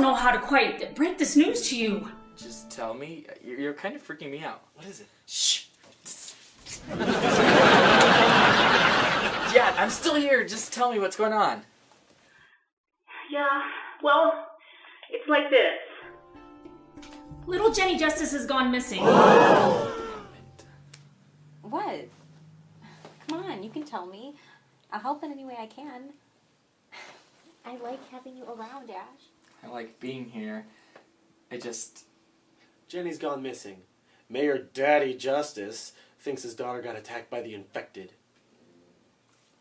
don't know how to quite break this news to you. Just tell me. You're kind of freaking me out. What is it? Shh. Yeah, I'm still here. Just tell me what's going on. Yeah, well, it's like this. Little Jenny Justice has gone missing. What? Come on, you can tell me. I'll help in any way I can. I like having you around, Ash. I like being here. Jenny's gone missing. Mayor Daddy Justice thinks his daughter got attacked by the infected.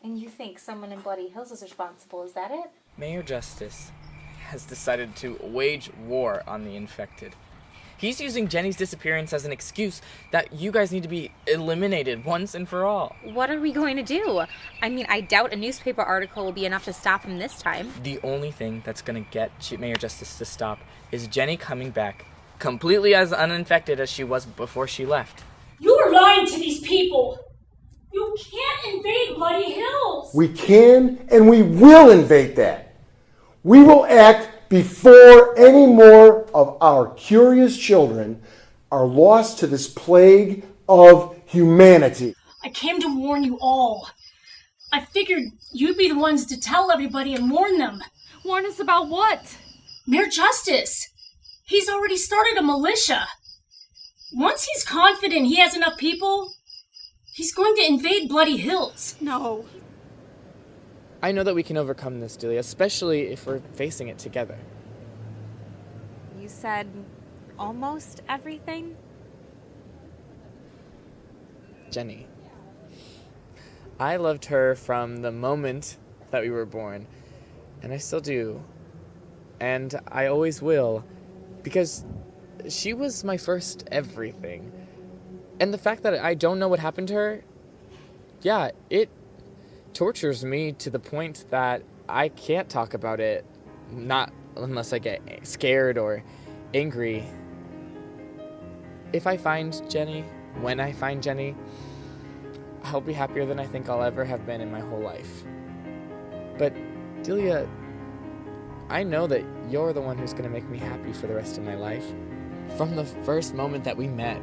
And you think someone in Bloody Hills is responsible, is that it? Mayor Justice has decided to wage war on the infected. He's using Jenny's disappearance as an excuse that you guys need to be eliminated once and for all. What are we going to do? I mean, I doubt a newspaper article will be enough to stop him this time. The only thing that's going to get Mayor Justice to stop is Jenny coming back completely as uninfected as she was before she left. You are lying to these people. You can't invade Bloody Hills. We can and we will invade that. We will act before any more of our curious children are lost to this plague of humanity. I came to warn you all. I figured you'd be the ones to tell everybody and warn them. Warn us about what? Mayor Justice. He's already started a militia. Once he's confident he has enough people, he's going to invade Bloody Hills. No. I know that we can overcome this, Delia, especially if we're facing it together. You said almost everything? Jenny. I loved her from the moment that we were born, and I still do. And I always will, because she was my first everything. And the fact that I don't know what happened to her, yeah, it tortures me to the point that I can't talk about it, not unless I get scared or angry. If I find Jenny, when I find Jenny, I'll be happier than I think I'll ever have been in my whole life. But Delia, I know that you're the one who's going to make me happy for the rest of my life. From the first moment that we met,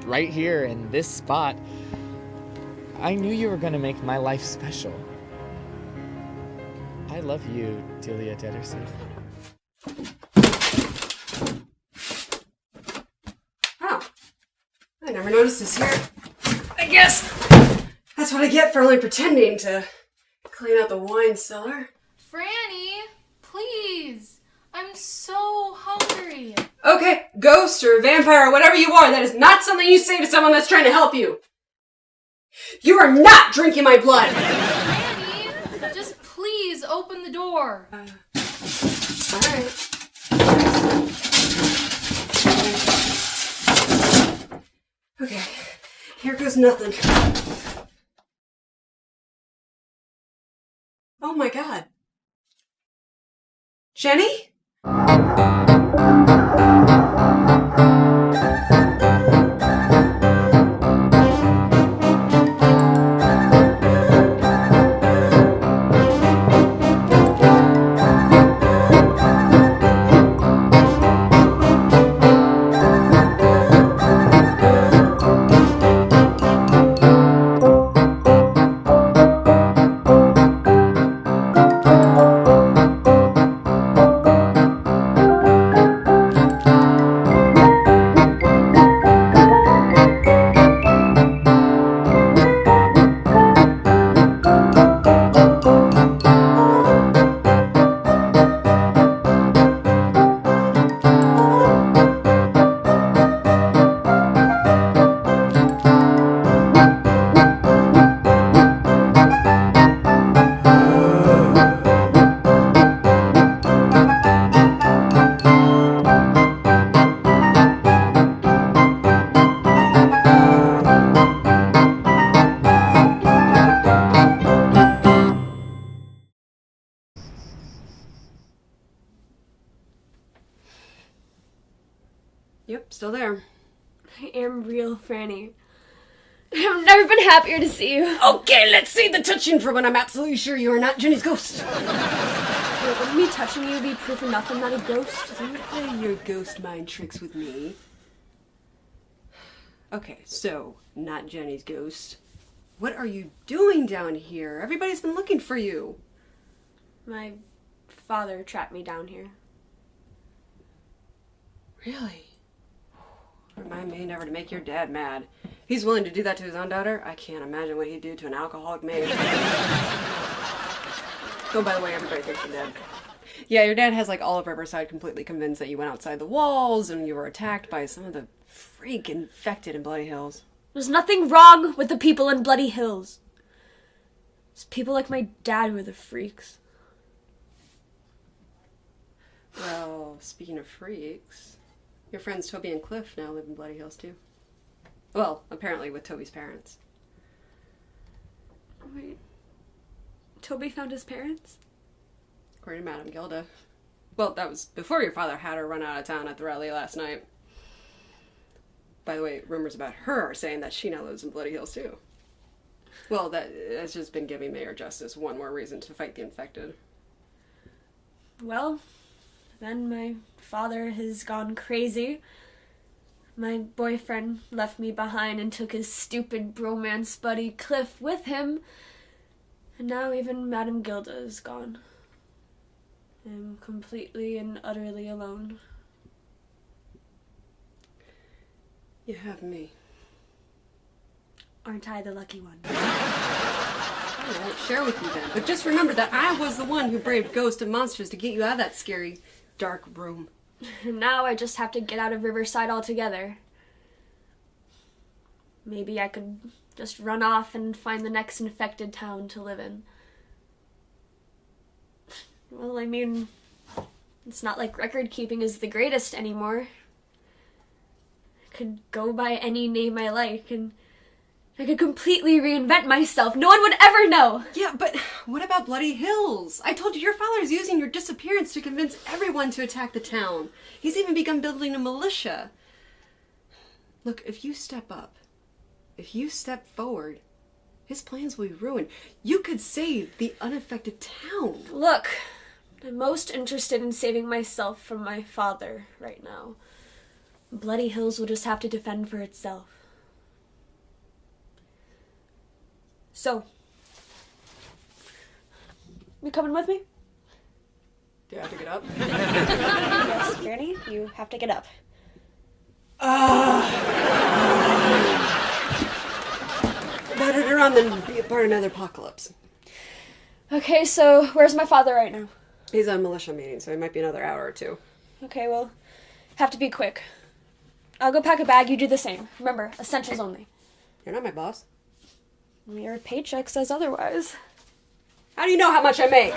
right here in this spot, I knew you were going to make my life special. I love you, Delia Dedderson. Oh, I never noticed this here. I guess that's what I get for only pretending to clean out the wine cellar. Franny, please. I'm so hungry. Okay, ghost or vampire or whatever you are, that is not something you say to someone that's trying to help you. You are not drinking my blood! Franny, just please open the door. Alright. Okay, here goes nothing. Oh my god. Jenny? Yep, still there. I am real, Franny. I've never been happier to see you. Okay, let's see the touching for when I'm absolutely sure you are not Jenny's ghost. No, wouldn't me touching you be proof enough I'm not a ghost? Don't play your ghost mind tricks with me. Okay, so, not Jenny's ghost. What are you doing down here? Everybody's been looking for you. My father trapped me down here. Really? Remind me never to make your dad mad. He's willing to do that to his own daughter? I can't imagine what he'd do to an alcoholic maid. Oh, by the way, everybody thinks you're dead. Yeah, your dad has like all of Riverside completely convinced that you went outside the walls and you were attacked by some of the freak infected in Bloody Hills. There's nothing wrong with the people in Bloody Hills. It's people like my dad who are the freaks. Well, speaking of freaks, your friends Toby and Cliff now live in Bloody Hills too. Well, apparently with Toby's parents. Wait. Toby found his parents? According to Madame Gilda. Well, that was before your father had her run out of town at the rally last night. By the way, rumors about her are saying that she now lives in Bloody Hills too. Well, that's just been giving Mayor Justice one more reason to fight the infected. Well, then my father has gone crazy. My boyfriend left me behind and took his stupid bromance buddy Cliff with him. And now even Madame Gilda is gone. I'm completely and utterly alone. You have me. Aren't I the lucky one? I won't share with you then. But just remember that I was the one who braved ghosts and monsters to get you out of that scary, dark room. And now I just have to get out of Riverside altogether. Maybe I could just run off and find the next infected town to live in. Well, I mean, it's not like record keeping is the greatest anymore. I could go by any name I like, and I could completely reinvent myself. No one would ever know. Yeah, but what about Bloody Hills? I told you your father's using your disappearance to convince everyone to attack the town. He's even begun building a militia. Look, if you step up, if you step forward, his plans will be ruined. You could save the unaffected town. Look, I'm most interested in saving myself from my father right now. Bloody Hills will just have to defend for itself. So, you coming with me? Do I have to get up? Yes, Granny, you have to get up. Better to run than be a part of another apocalypse. Okay, so where's my father right now? He's at a militia meeting, so he might be another hour or two. Okay, well, have to be quick. I'll go pack a bag, you do the same. Remember, essentials only. You're not my boss. Your paycheck says otherwise. How do you know how much I make?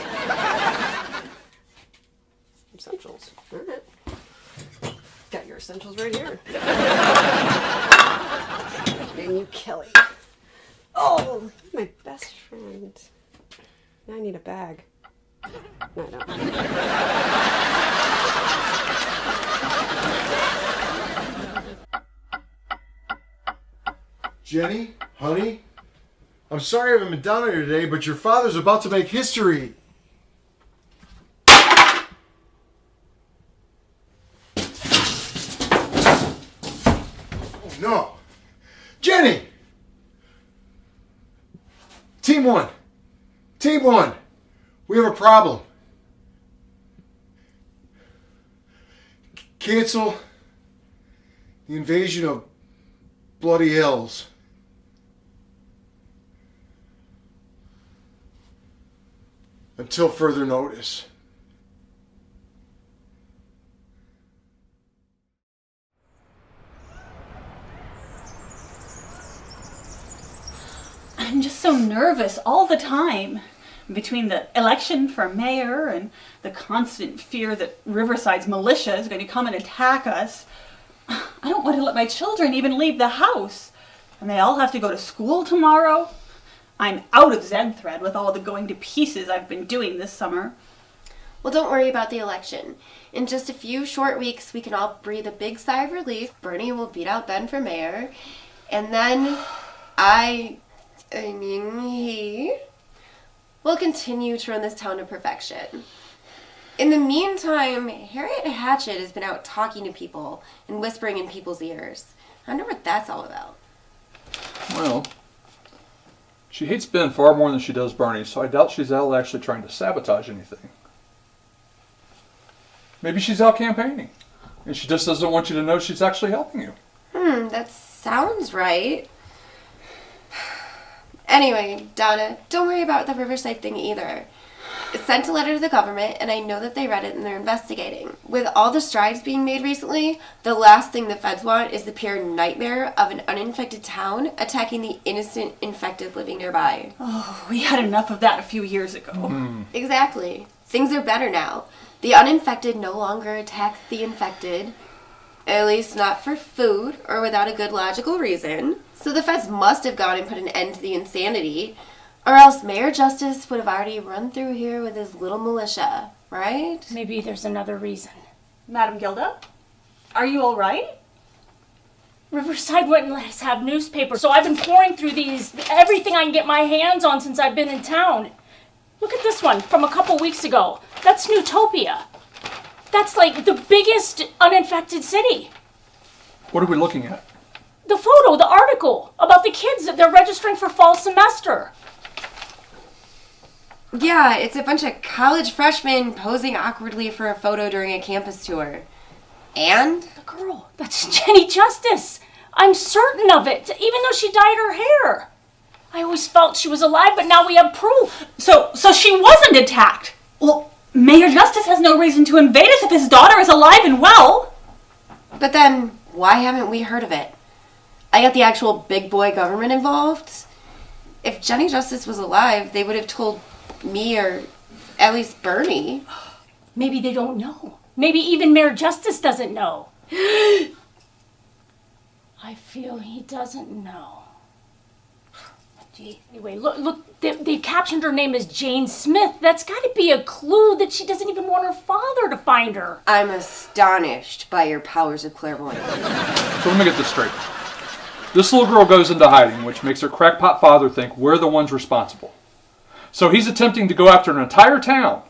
Essentials. All right. Got your essentials right here. And you, Kelly. Oh, my best friend. Now I need a bag. No, I don't. Jenny, honey, I'm sorry I haven't been down here today, but your father's about to make history. Oh, no. Jenny! Team one. Team one. We have a problem. Cancel the invasion of Bloody Hills. Until further notice. I'm just so nervous all the time. Between the election for mayor and the constant fear that Riverside's militia is going to come and attack us, I don't want to let my children even leave the house. And they all have to go to school tomorrow. I'm out of Zen-Thread with all the going to pieces I've been doing this summer. Well, don't worry about the election. In just a few short weeks, we can all breathe a big sigh of relief. Bernie will beat out Ben for mayor. And then he will continue to run this town to perfection. In the meantime, Harriet Hatchet has been out talking to people and whispering in people's ears. I wonder what that's all about. Well, she hates Ben far more than she does Bernie, so I doubt she's out actually trying to sabotage anything. Maybe she's out campaigning, and she just doesn't want you to know she's actually helping you. That sounds right. Anyway, Donna, don't worry about the Riverside thing either. It sent a letter to the government, and I know that they read it and they're investigating. With all the strides being made recently, the last thing the feds want is the pure nightmare of an uninfected town attacking the innocent infected living nearby. Oh, we had enough of that a few years ago. Exactly. Things are better now. The uninfected no longer attack the infected, at least not for food or without a good logical reason. So the feds must have gone and put an end to the insanity, or else Mayor Justice would have already run through here with his little militia, right? Maybe there's another reason. Madam Gilda, are you all right? Riverside wouldn't let us have newspapers, so I've been pouring through everything I can get my hands on since I've been in town. Look at this one from a couple weeks ago. That's Newtopia. That's like the biggest uninfected city. What are we looking at? The photo, the article about the kids that they're registering for fall semester. Yeah, it's a bunch of college freshmen posing awkwardly for a photo during a campus tour. And? The girl, that's Jenny Justice. I'm certain of it, even though she dyed her hair. I always felt she was alive, but now we have proof. So she wasn't attacked. Well, Mayor Justice has no reason to invade us if his daughter is alive and well. But then, why haven't we heard of it? I got the actual big boy government involved. If Jenny Justice was alive, they would have told me or at least Bernie. Maybe they don't know. Maybe even Mayor Justice doesn't know. I feel he doesn't know. Gee, anyway, look, they captioned her name as Jane Smith. That's got to be a clue that she doesn't even want her father to find her. I'm astonished by your powers of clairvoyance. So let me get this straight. This little girl goes into hiding, which makes her crackpot father think we're the ones responsible. So he's attempting to go after an entire town,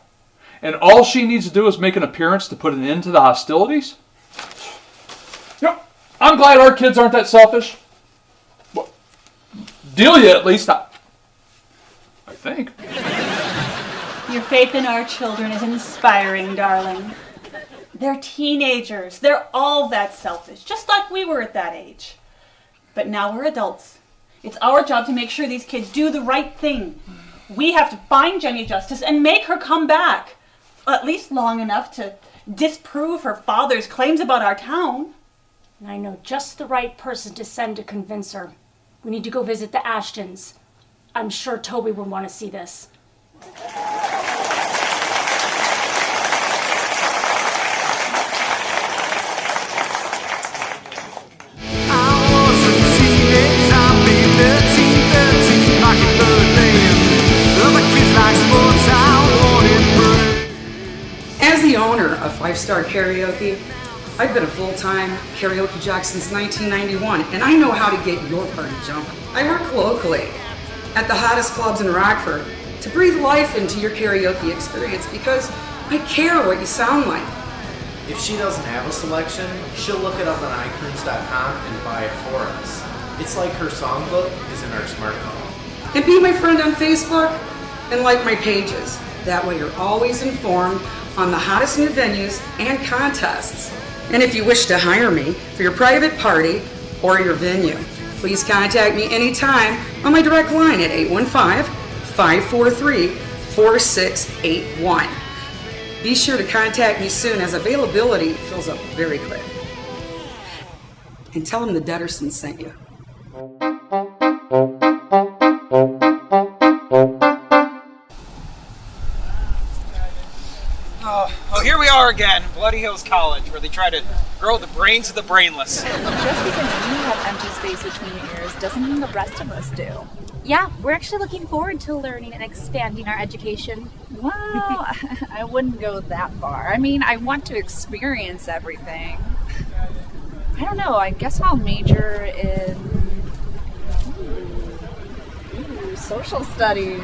and all she needs to do is make an appearance to put an end to the hostilities? I'm glad our kids aren't that selfish. Well, Delia, at least, I think. Your faith in our children is inspiring, darling. They're teenagers. They're all that selfish, just like we were at that age. But now we're adults. It's our job to make sure these kids do the right thing. We have to find Jenny Justice and make her come back. At least long enough to disprove her father's claims about our town. And I know just the right person to send to convince her. We need to go visit the Ashtons. I'm sure Toby would want to see this. As the owner of 5 Star Karaoke, I've been a full-time karaoke jock since 1991, and I know how to get your party jumping. I work locally at the hottest clubs in Rockford to breathe life into your karaoke experience because I care what you sound like. If she doesn't have a selection, she'll look it up on iTunes.com and buy it for us. It's like her songbook is in our smartphone. And be my friend on Facebook and like my pages. That way you're always informed on the hottest new venues and contests. And if you wish to hire me for your private party or your venue, please contact me anytime on my direct line at 815-543-4681. Be sure to contact me soon as availability fills up very quick. And tell them the Dettersons sent you. Oh, here we are again, Bloody Hills College, where they try to grow the brains of the brainless. Just because you have empty space between your ears doesn't mean the rest of us do. Yeah, we're actually looking forward to learning and expanding our education. Well, I wouldn't go that far. I mean, I want to experience everything. I don't know, I guess I'll major in social studies.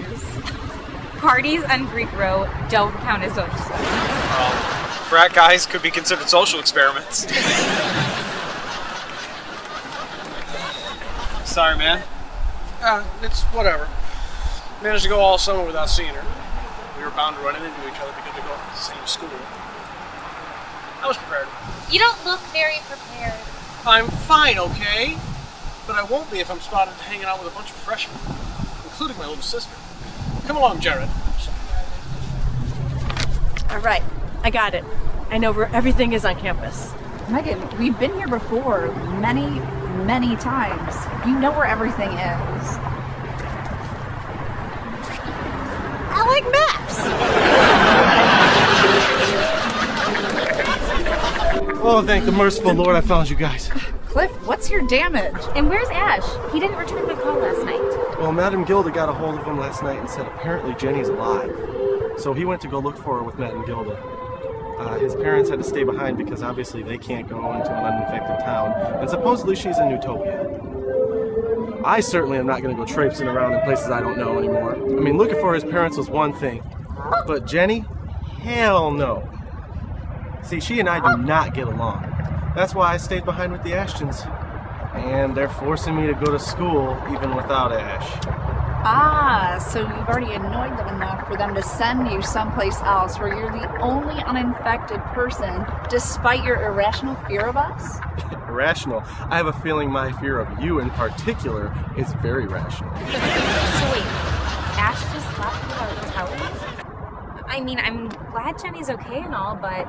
Parties on Greek Row don't count as social experiments. Frat guys could be considered social experiments. Sorry, man. It's whatever. Managed to go all summer without seeing her. We were bound to run into each other because we go to the same school. I was prepared. You don't look very prepared. I'm fine, okay? But I won't be if I'm spotted hanging out with a bunch of freshmen, including my little sister. Come along, Jared. All right, I got it. I know where everything is on campus. Megan, we've been here before many times. You know where everything is. I like maps. Oh, thank the merciful Lord I found you guys. Cliff, what's your damage? And where's Ash? He didn't return my call last night. Well, Madam Gilda got a hold of him last night and said apparently Jenny's alive. So he went to go look for her with Madam Gilda. His parents had to stay behind because obviously they can't go into an uninfected town, and supposedly she's in Utopia. I certainly am not going to go traipsing around in places I don't know anymore. I mean, looking for his parents was one thing, but Jenny? Hell no. See, she and I do not get along. That's why I stayed behind with the Ashtons. And they're forcing me to go to school even without Ash. Ah, so you've already annoyed them enough for them to send you someplace else where you're the only uninfected person despite your irrational fear of us? Irrational? I have a feeling my fear of you in particular is very rational. So wait, Ash just left without telling us? I mean, I'm glad Jenny's okay and all, but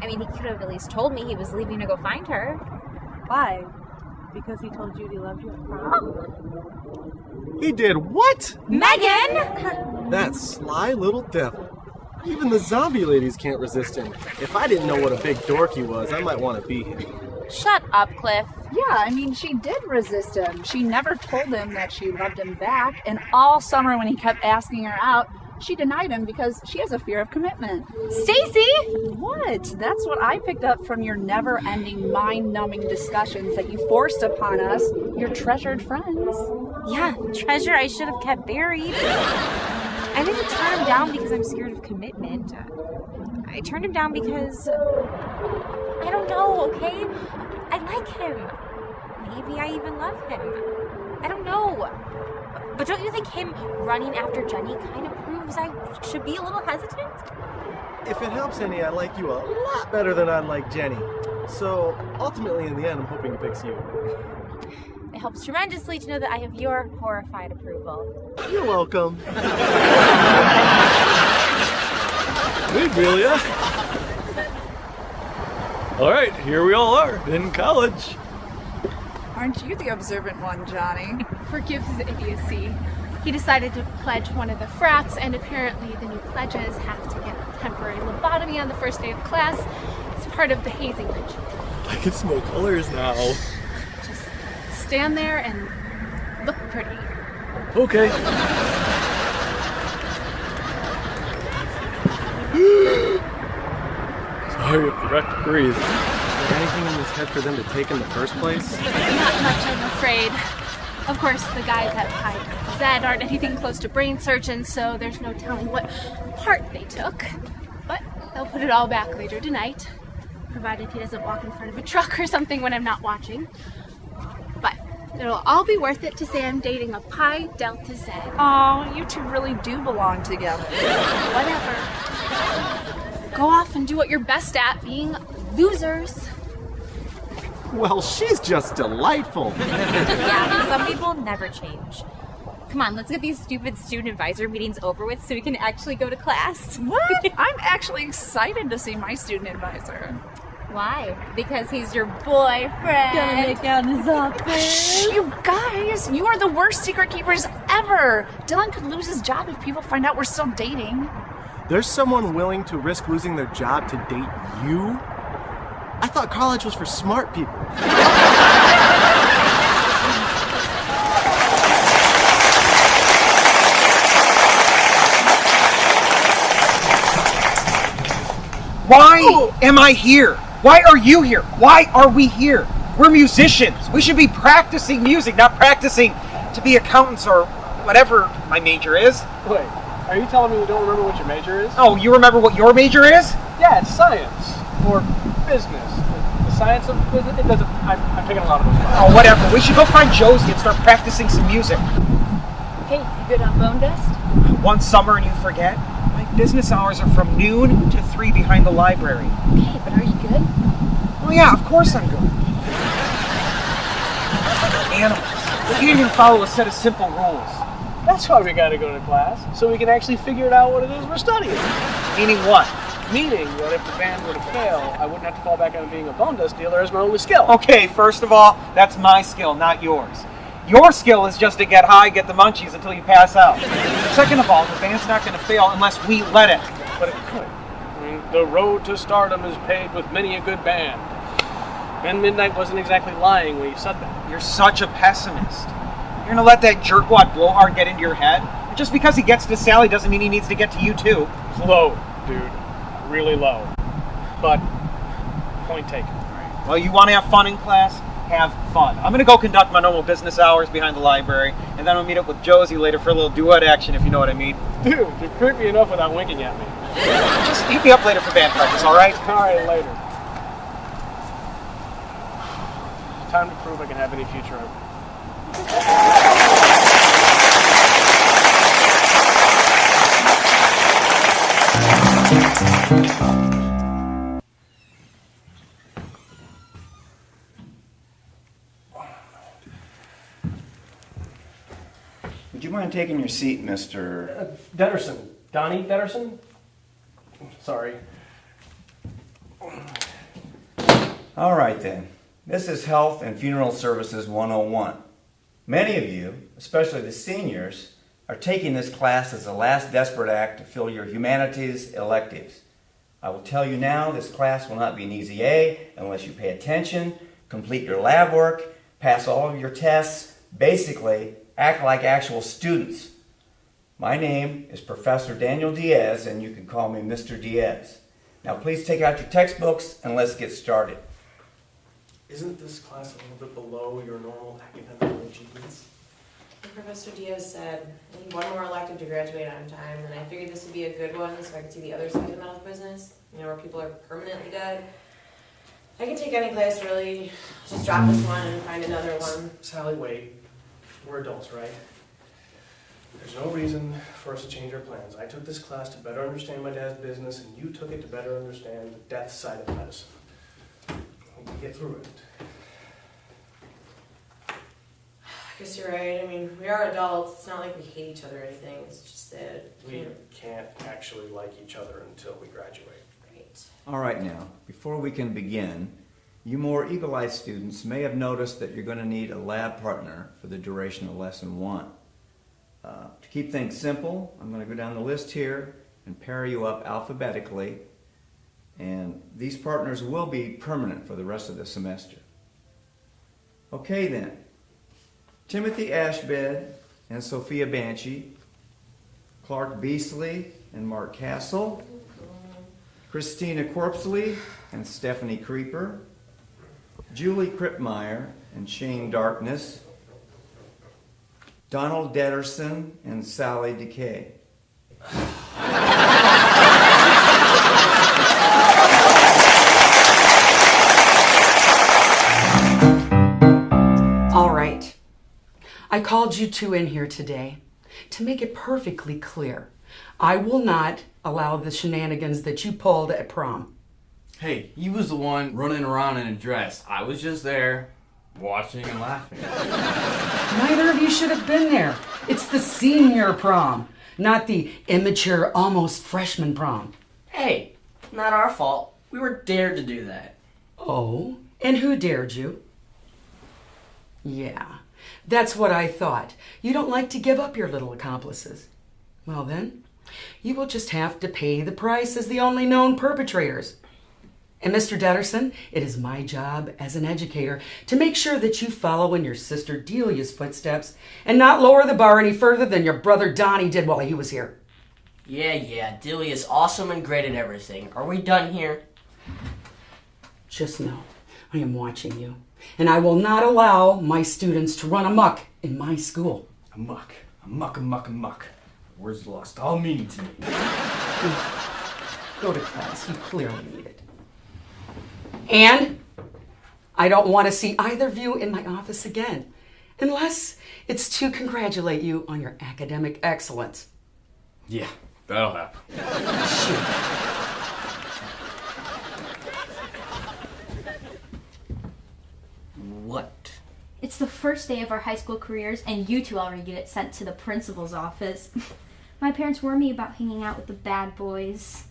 I mean, he could have at least told me he was leaving to go find her. Why? Because he told you he loved you? He did what? Megan! That sly little devil. Even the zombie ladies can't resist him. If I didn't know what a big dork he was, I might want to be him. Shut up, Cliff. Yeah, I mean, she did resist him. She never told him that she loved him back, and all summer when he kept asking her out, she denied him because she has a fear of commitment. Stacy! What? That's what I picked up from your never-ending, mind-numbing discussions that you forced upon us, your treasured friends. Yeah, treasure I should have kept buried. I didn't turn him down because I'm scared of commitment. I turned him down because... I don't know, okay? I like him. Maybe I even love him. I don't know. But don't you think him running after Jenny kind of proves I should be a little hesitant? If it helps any, I like you a lot better than I like Jenny. So, ultimately, in the end, I'm hoping he picks you. It helps tremendously to know that I have your horrified approval. You're welcome. Hey, Amelia. All right, here we all are, in college. Aren't you the observant one, Johnny? Forgive his idiocy. He decided to pledge one of the frats, and apparently the new pledges have to get a temporary lobotomy on the first day of class. It's part of the hazing ritual. I can smell colors now. Just stand there and look pretty. Okay. Sorry if you forgot to breathe. Is there anything in this head for them to take in the first place? Not much, I'm afraid. Of course, the guys at Pi Delta Z aren't anything close to brain surgeons, so there's no telling what part they took. But they'll put it all back later tonight, provided he doesn't walk in front of a truck or something when I'm not watching. But it'll all be worth it to say I'm dating a Pi Delta Z. Oh, you two really do belong together. Whatever. Go off and do what you're best at, being losers. Well, she's just delightful. Yeah, some people never change. Come on, let's get these stupid student advisor meetings over with so we can actually go to class. What? I'm actually excited to see my student advisor. Why? Because he's your boyfriend. Gonna make out in his office. Shh, you guys, you are the worst secret keepers ever. Dylan could lose his job if people find out we're still dating. There's someone willing to risk losing their job to date you? I thought college was for smart people. Why am I here? Why are you here? Why are we here? We're musicians. We should be practicing music, not practicing to be accountants or whatever my major is. Wait, Are you telling me you don't remember what your major is? Oh, you remember what your major is? Yeah, it's science. Or business. The science of business? It doesn't... I'm taking a lot of those classes. Oh, whatever. We should go find Josie and start practicing some music. Hey, you good on bone dust? One summer and you forget? My business hours are from noon to 3 behind the library. Okay, but are you good? Oh yeah, of course I'm good. Animals. You didn't even follow a set of simple rules. That's why we gotta go to class, so we can actually figure out what it is we're studying. Meaning what? Meaning that if the band were to fail, I wouldn't have to fall back on being a bone dust dealer as my only skill. Okay, first of all, that's my skill, not yours. Your skill is just to get high, get the munchies until you pass out. Second of all, the band's not going to fail unless we let it. But it could. I mean, the road to stardom is paved with many a good band. Ben Midnight wasn't exactly lying when he said that. You're such a pessimist. You're going to let that jerkwad blowhard get into your head? Just because he gets to Sally doesn't mean he needs to get to you too. Low, dude. Really low. But, point taken. Well, you want to have fun in class? Have fun. I'm going to go conduct my normal business hours behind the library, and then I'll meet up with Josie later for a little duet action, if you know what I mean. Dude, you're creepy enough without winking at me. Just hit me up later for band practice, alright? Alright, later. Time to prove I can have any future. Would you mind taking your seat, Mr. Detterson. Donnie Detterson? Sorry. All right then. This is Health and Funeral Services 101. Many of you, especially the seniors, are taking this class as a last desperate act to fill your humanities electives. I will tell you now, this class will not be an easy A unless you pay attention, complete your lab work, pass all of your tests, basically act like actual students. My name is Professor Daniel Diaz, and you can call me Mr. Diaz. Now please take out your textbooks and let's get started. Isn't this class a little bit below your normal academic achievements? Professor Diaz said, I need one more elective to graduate on time, and I figured this would be a good one so I could see the other side of the medical business, where people are permanently dead. I can take any class, really. Just drop this one and find another one. Sally, wait. We're adults, right? There's no reason for us to change our plans. I took this class to better understand my dad's business, and you took it to better understand the death side of medicine. We can get through it. I guess you're right. I mean, we are adults. It's not like we hate each other or anything. It's just that We can't actually like each other until we graduate. Right. All right now, before we can begin, you more eagle-eyed students may have noticed that you're going to need a lab partner for the duration of lesson 1. To keep things simple, I'm going to go down the list here and pair you up alphabetically, and these partners will be permanent for the rest of the semester. Okay then, Timothy Ashbed and Sophia Banshee, Clark Beasley and Mark Castle, Christina Corpsley and Stephanie Creeper, Julie Kripmeyer and Shane Darkness, Donald Detterson and Sally Decay. All right. I called you two in here today to make it perfectly clear. I will not allow the shenanigans that you pulled at prom. Hey, he was the one running around in a dress. I was just there, watching and laughing. Neither of you should have been there. It's the senior prom, not the immature, almost freshman prom. Hey, not our fault. We were dared to do that. Oh, and who dared you? Yeah, that's what I thought. You don't like to give up your little accomplices. Well then, you will just have to pay the price as the only known perpetrators. And Mr. Detterson, it is my job as an educator to make sure that you follow in your sister Delia's footsteps and not lower the bar any further than your brother Donnie did while he was here. Yeah, Delia's awesome and great at everything. Are we done here? Just know, I am watching you, and I will not allow my students to run amok in my school. Amok. Words lost all meaning to me. Go to class. You clearly need it. And I don't want to see either of you in my office again, unless it's to congratulate you on your academic excellence. Yeah, that'll happen. What? It's the first day of our high school careers, and you two already get it sent to the principal's office. My parents warned me about hanging out with the bad boys.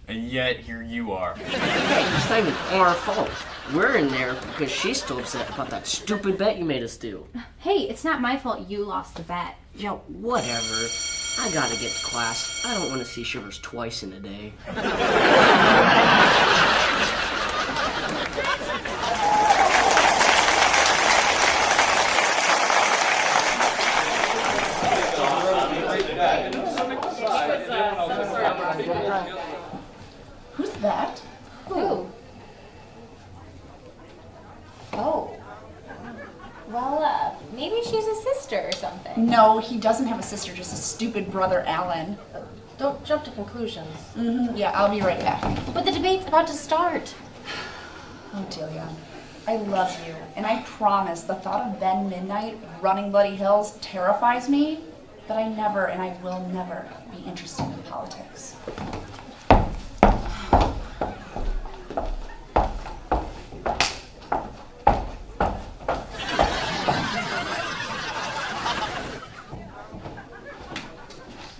And yet, here you are. Hey, it's not even our fault. We're in there because she's still upset about that stupid bet you made us do. Hey, it's not my fault you lost the bet. Yeah, whatever. I gotta get to class. I don't want to see Shivers twice in a day. Who's that? Who? Oh. Well, maybe she's a sister or something. No, he doesn't have a sister, just a stupid brother, Alan. Don't jump to conclusions. Yeah, I'll be right back. But the debate's about to start. Oh, Delia, I love you, and I promise the thought of Ben Midnight running Bloody Hills terrifies me, but I never and I will never be interested in politics.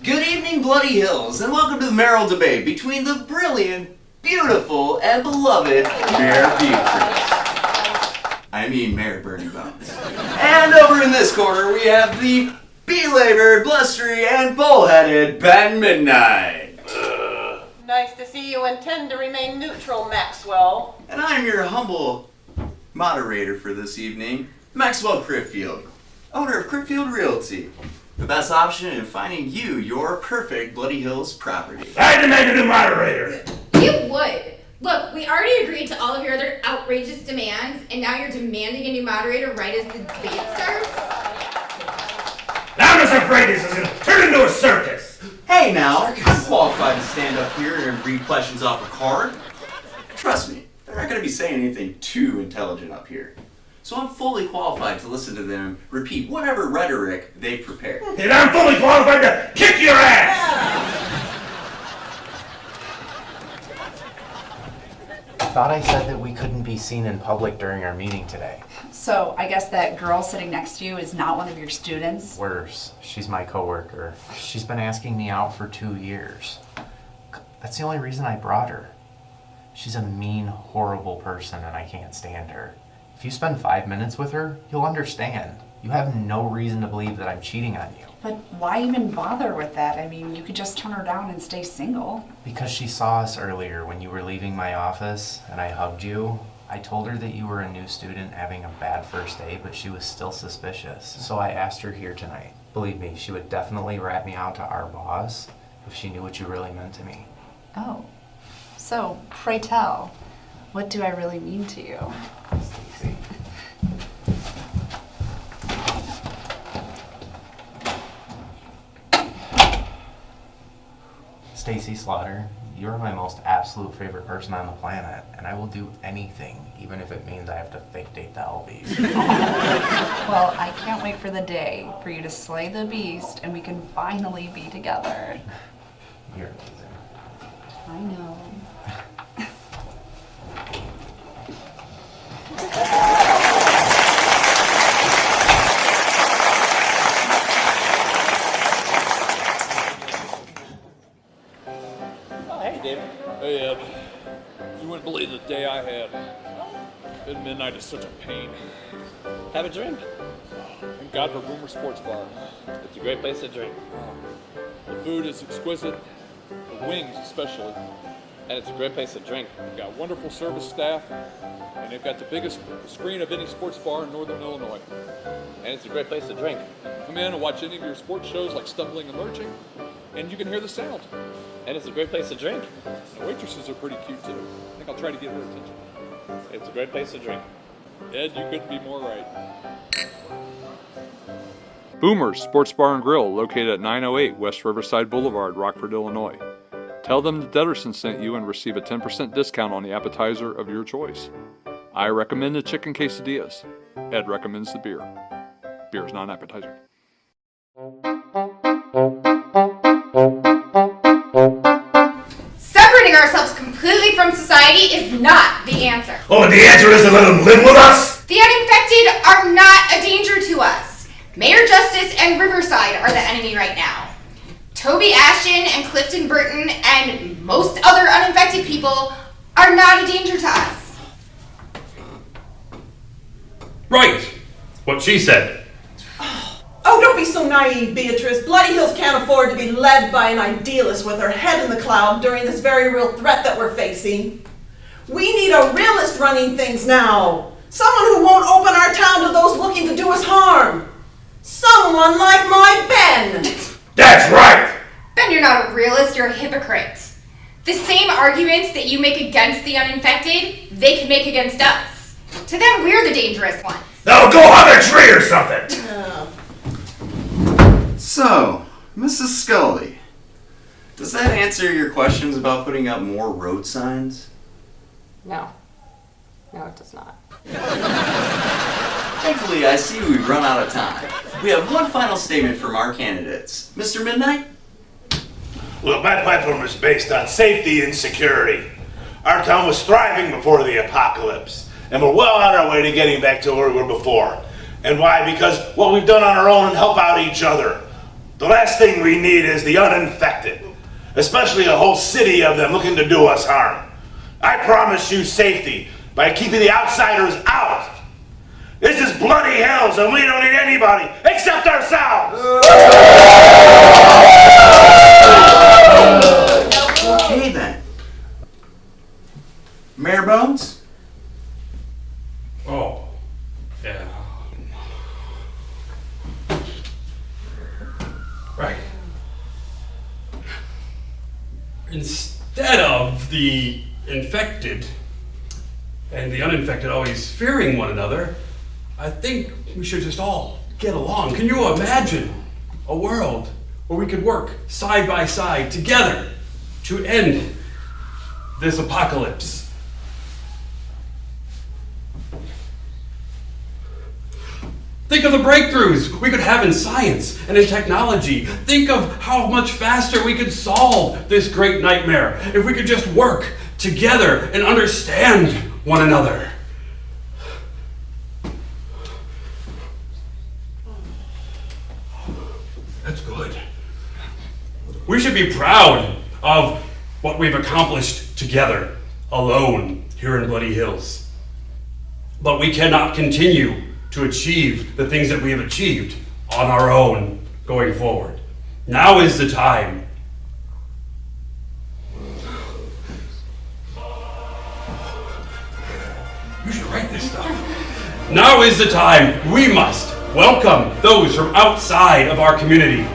Good evening, Bloody Hills, and welcome to the mayoral debate between the brilliant, beautiful, and beloved Mayor Beatrice. I mean Mayor Bernie Bones. And over in this corner, we have the belabored, blustery, and bullheaded Ben Midnight. Nice to see you intend to remain neutral, Maxwell. And I'm your humble moderator for this evening, Maxwell Criffield, owner of Criffield Realty. The best option in finding you your perfect Bloody Hills property. I demand a new moderator. You would. Look, we already agreed to all of your other outrageous demands, and now you're demanding a new moderator right as the debate starts? Now, Mr. Brady, this is going to turn into a circus. Hey now, I'm qualified to stand up here and read questions off a card. Trust me, they're not going to be saying anything too intelligent up here. So I'm fully qualified to listen to them repeat whatever rhetoric they've prepared. And I'm fully qualified to kick your ass! Thought I said that we couldn't be seen in public during our meeting today. So I guess that girl sitting next to you is not one of your students? Worse, she's my coworker. She's been asking me out for 2 years. That's the only reason I brought her. She's a mean, horrible person and I can't stand her. If you spend 5 minutes with her, you'll understand. You have no reason to believe that I'm cheating on you. But why even bother with that? I mean, you could just turn her down and stay single. Because she saw us earlier when you were leaving my office and I hugged you. I told her that you were a new student having a bad first day, but she was still suspicious. So I asked her here tonight. Believe me, she would definitely rat me out to our boss if she knew what you really meant to me. Oh. So, pray tell, what do I really mean to you? Stacy Slaughter, you're my most absolute favorite person on the planet, and I will do anything, even if it means I have to fake date the Elbies. Well, I can't wait for the day for you to slay the beast and we can finally be together. You're amazing. I know. Oh, hey, David. Hey, Ed. You wouldn't believe the day I had. Ben Midnight is such a pain. Have a drink. Thank God for Boomer Sports Bar. It's a great place to drink. The food is exquisite, the wings especially. And it's a great place to drink. They've got wonderful service staff, and they've got the biggest screen of any sports bar in Northern Illinois. And it's a great place to drink. Come in and watch any of your sports shows like Stumbling and Lurching, and you can hear the sound. And it's a great place to drink. The waitresses are pretty cute too. I think I'll try to get her attention. It's a great place to drink. Ed, you couldn't be more right. Boomers Sports Bar and Grill, located at 908 West Riverside Boulevard, Rockford, Illinois. Tell them that Dederson sent you and receive a 10% discount on the appetizer of your choice. I recommend the chicken quesadillas. Ed recommends the beer. Beer is not an appetizer. Separating ourselves completely from society is not the answer. Oh, the answer is to let them live with us? The uninfected are not a danger to us. Mayor Justice and Riverside are the enemy right now. Toby Ashton and Clifton Burton and most other uninfected people are not a danger to us. Right. What she said. Oh, don't be so naive, Beatrice. Bloody Hills can't afford to be led by an idealist with her head in the cloud during this very real threat that we're facing. We need a realist running things now. Someone who won't open our town to those looking to do us harm. Someone like my Ben. That's right. Ben, you're not a realist, you're a hypocrite. The same arguments that you make against the uninfected, they can make against us. To them, we're the dangerous ones. Now go hug a tree or something. So, Mrs. Scully, does that answer your questions about putting up more road signs? No. No, it does not. Thankfully, I see we've run out of time. We have one final statement from our candidates. Mr. Midnight? Well, my platform is based on safety and security. Our town was thriving before the apocalypse, and we're well on our way to getting back to where we were before. And why? Because what we've done on our own and help out each other. The last thing we need is the uninfected, especially a whole city of them looking to do us harm. I promise you safety by keeping the outsiders out. This is Bloody Hills, and we don't need anybody except ourselves. Okay then. Mayor Bones? Oh, yeah. Right. Instead of the infected and the uninfected always fearing one another, I think we should just all get along. Can you imagine a world where we could work side by side together to end this apocalypse? Think of the breakthroughs we could have in science and in technology. Think of how much faster we could solve this great nightmare if we could just work together and understand one another. That's good. We should be proud of what we've accomplished together, alone, here in Bloody Hills. But we cannot continue to achieve the things that we have achieved on our own going forward. Now is the time. You should write this stuff. Now is the time. We must welcome those from outside of our community.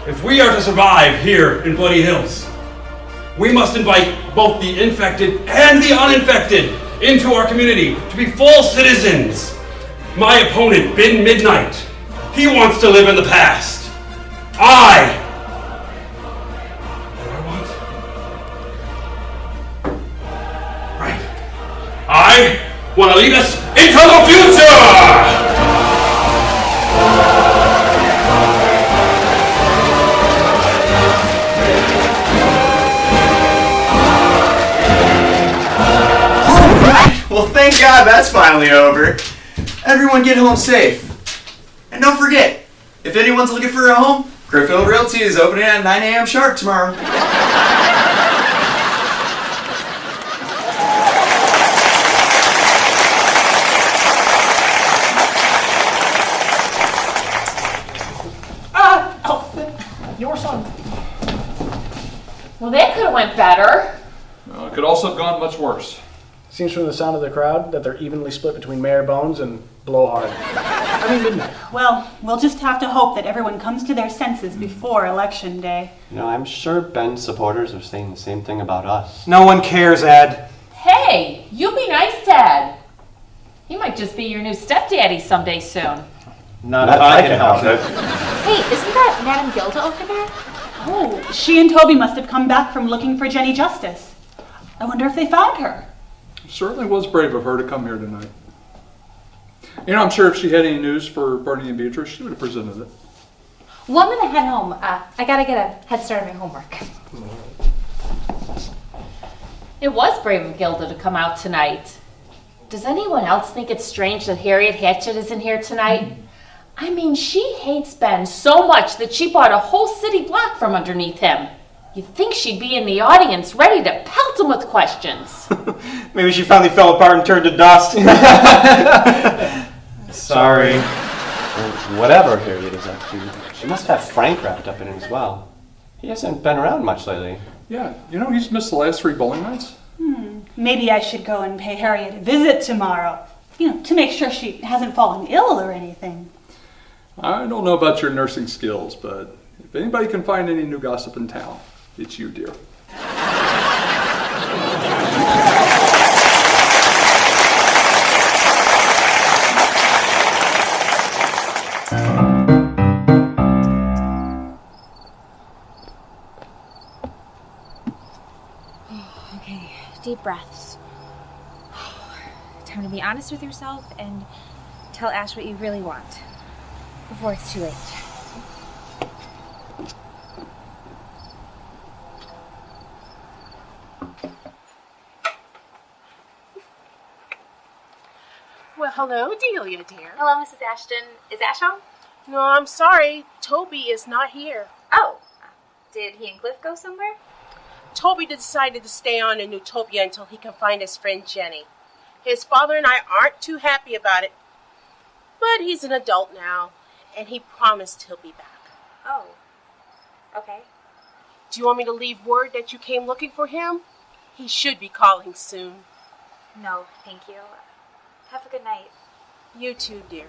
If we are to survive here in Bloody Hills, we must invite both the infected and the uninfected into our community to be full citizens. My opponent, Ben Midnight, he wants to live in the past. What do I want? Right. I want to lead us into the future! Well, thank God that's finally over. Everyone get home safe. And don't forget, if anyone's looking for a home, Crefeld Realty is opening at 9 a.m. sharp tomorrow. Your son. Well, that could have went better. It could also have gone much worse. Seems from the sound of the crowd that they're evenly split between Mayor Bones and Blowhard. I mean Midnight. Well, we'll just have to hope that everyone comes to their senses before Election Day. You know, I'm sure Ben's supporters are saying the same thing about us. No one cares, Ed. Hey, you be nice, Dad. He might just be your new stepdaddy someday soon. Not if I can help it. Hey, isn't that Madame Gilda over there? Oh, she and Toby must have come back from looking for Jenny Justice. I wonder if they found her. It certainly was brave of her to come here tonight. You know, I'm sure if she had any news for Bernie and Beatrice, she would have presented it. Well, I'm gonna head home. I gotta get a head start on my homework. It was brave of Gilda to come out tonight. Does anyone else think it's strange that Harriet Hatchett isn't here tonight? I mean, she hates Ben so much that she bought a whole city block from underneath him. You'd think she'd be in the audience ready to pelt him with questions. Maybe she finally fell apart and turned to dust. Sorry. Well, whatever Harriet is up to, she must have Frank wrapped up in it as well. He hasn't been around much lately. Yeah, you know, he's missed the last 3 bowling nights. Maybe I should go and pay Harriet a visit tomorrow. You know, to make sure she hasn't fallen ill or anything. I don't know about your nursing skills, but if anybody can find any new gossip in town, it's you, dear. Okay, deep breaths. Time to be honest with yourself and tell Ash what you really want before it's too late. Well, hello, Delia, dear. Hello, Mrs. Ashton. Is Ash home? No, I'm sorry. Toby is not here. Oh, did he and Cliff go somewhere? Toby decided to stay on in Newtopia until he can find his friend Jenny. His father and I aren't too happy about it, but he's an adult now, and he promised he'll be back. Oh, okay. Do you want me to leave word that you came looking for him? He should be calling soon. No, thank you. Have a good night. You too, dear.